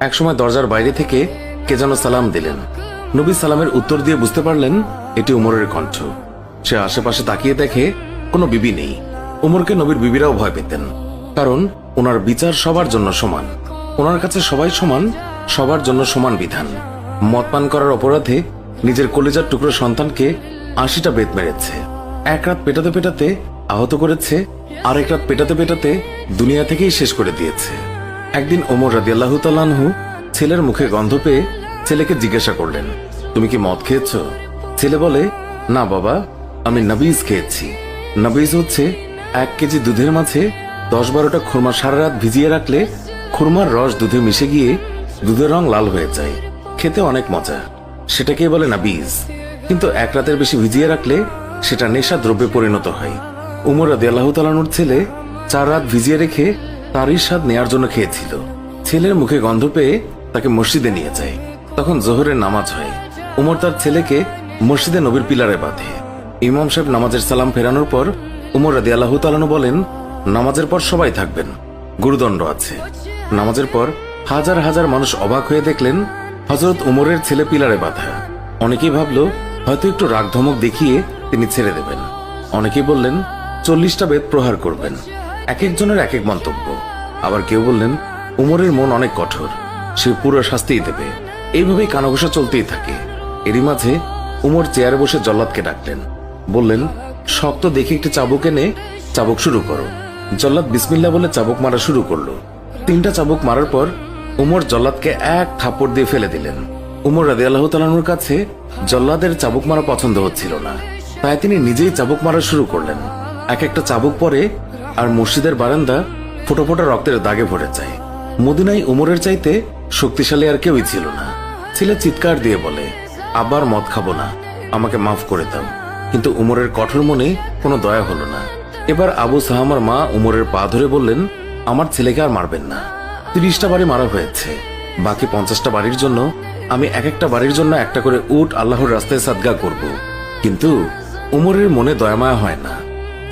একসময় দরজার বাইরে থেকে কে যেন সালাম দিলেন। নবী সালামের উত্তর দিয়ে বুঝতে পারলেন এটি উমরের কণ্ঠ। সে আশেপাশে তাকিয়ে দেখে কোনো বিবি নেই। উমরকে নবীর বিবিরাও ভয় পেতেন, কারণ ওনার বিচার সবার জন্য সমান। ওনার কাছে সবাই সমান, সবার জন্য সমান বিধান। মদ পান করার অপরাধে নিজের কলিজার টুকরো সন্তানকে ৮০টা বেত মেরেছে। এক রাত পেটাতে পেটাতে আহত করেছে, আরেক রাত পেটাতে পেটাতে দুনিয়া থেকেই শেষ করে দিয়েছে। একদিন ওমর রাদিয়াল্লাহু তাআলা আনহু ছেলের মুখে গন্ধ পেয়ে ছেলেকে জিজ্ঞাসা করলেন, তুমি কি মদ খেয়েছ? ছেলে বলে, না বাবা, আমি নবীজ খেয়েছি। নবীজ হচ্ছে ১ কেজি দুধের মাঝে ১০-১২টা খুরমা সারা রাত ভিজিয়ে রাখলে খুরমার রস দুধে মিশে গিয়ে দুধের রং লাল হয়ে যায়, খেতে অনেক মজা, সেটাকে বলে নবীজ। কিন্তু এক রাতের বেশি ভিজিয়ে রাখলে সেটা নেশা দ্রব্যে পরিণত হয়। উমর রাদিয়াল্লাহু তাআলা আনহুর ছেলে ৪ রাত ভিজিয়ে রেখে তারই স্বাদ নেয়ার জন্য খেয়েছিল। ছেলের মুখে গন্ধ পেয়ে তাকে মসজিদে নিয়ে যায়। তখন জোহরের নামাজ হয়। উমর তার ছেলেকে মসজিদে নবীর পিলারে বাঁধে। ইমাম সাহেব নামাজের সালাম ফেরানোর পর উমর রাদিয়াল্লাহু তাআলা আনহু বলেন, নামাজের পর সবাই থাকবেন, গুরুদণ্ড আছে। নামাজের পর হাজার হাজার মানুষ অবাক হয়ে দেখলেন হযরত উমরের ছেলে পিলারে বাঁধা। অনেকেই ভাবল হয়তো একটু রাগ ধমক দেখিয়ে তিনি ছেড়ে দেবেন। অনেকেই বললেন ৪০টা বেত প্রহার করবেন। এক একজনের এক এক মন্তব্য। আবার কেউ বললেন উমরের মন অনেক কঠোর, সে পুরো শাস্তিই দেবে। এইভাবেই কানাঘুষা চলতেই থাকে। এরই মাঝে উমর চেয়ারে বসে জল্লাদকে ডাকলেন, বললেন, শক্ত দেখে একটি চাবুক এনে চাবুক শুরু করো। জল্লাদ বিসমিল্লাহ বলে চাবুক মারা শুরু করলো। ৩টা চাবুক মারার পর উমর জল্লাদকে এক থাপ্পড় দিয়ে ফেলে দিলেন। উমর রাদিয়াল্লাহু তাআলা আনহুর কাছে জল্লাদের চাবুক মারা পছন্দ হচ্ছিল না, তাই তিনি নিজেই চাবুক মারা শুরু করলেন। এক একটা চাবুক পরে আর মসজিদের বারান্দা ফোঁটা ফোঁটা রক্তের দাগে ভরে যায়। মদিনায় উমরের চাইতে শক্তিশালী আর কেউই ছিল না। ছেলে চিৎকার দিয়ে বলে, আবার মদ খাবো না, আমাকে মাফ করে দাও। কিন্তু উমরের কঠোর মনে কোনো দয়া হলো না। এবার আবু সাহামার মা উমরের পা ধরে বললেন, আমার ছেলেকে আর মারবেন না। ৩০টা বাড়ি মারা হয়েছে, বাকি 50টা বাড়ির জন্য আমি এক একটা বাড়ির জন্য একটা করে উট আল্লাহর রাস্তায় সাদগা করব। কিন্তু উমরের মনে দয়ামায়া হয় না।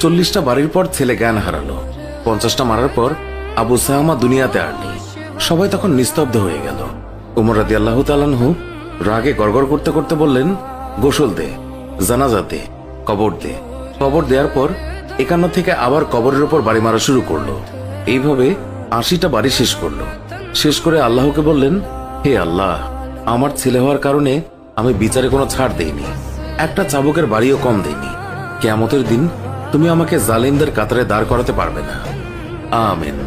৪০টা বাড়ির পর ছেলে জ্ঞান হারালো। 50টা মারার পর আবু সাহামা দুনিয়াতে আর নেই। সবাই তখন নিস্তব্ধ হয়ে গেল। উমর রাদিয়াল্লাহু তাআলা আনহু রাগে গড়গড় করতে করতে বললেন, গোসল দে, জানাজা দে, কবর দে। কবর দেওয়ার পর ৫১ থেকে আবার কবরের উপর বাড়ি মারা শুরু করলো। এইভাবে ৮০টা বাড়ি শেষ করলো। শেষ করে আল্লাহকে বললেন, হে আল্লাহ, আমার ছেলে হওয়ার কারণে আমি বিচারে কোনো ছাড় দেইনি, একটা চাবুকের বাড়িও কম দেইনি। কিয়ামতের দিন তুমি আমাকে জালিমদের কাতারে দাঁড় করাতে পারবে না। আমিন।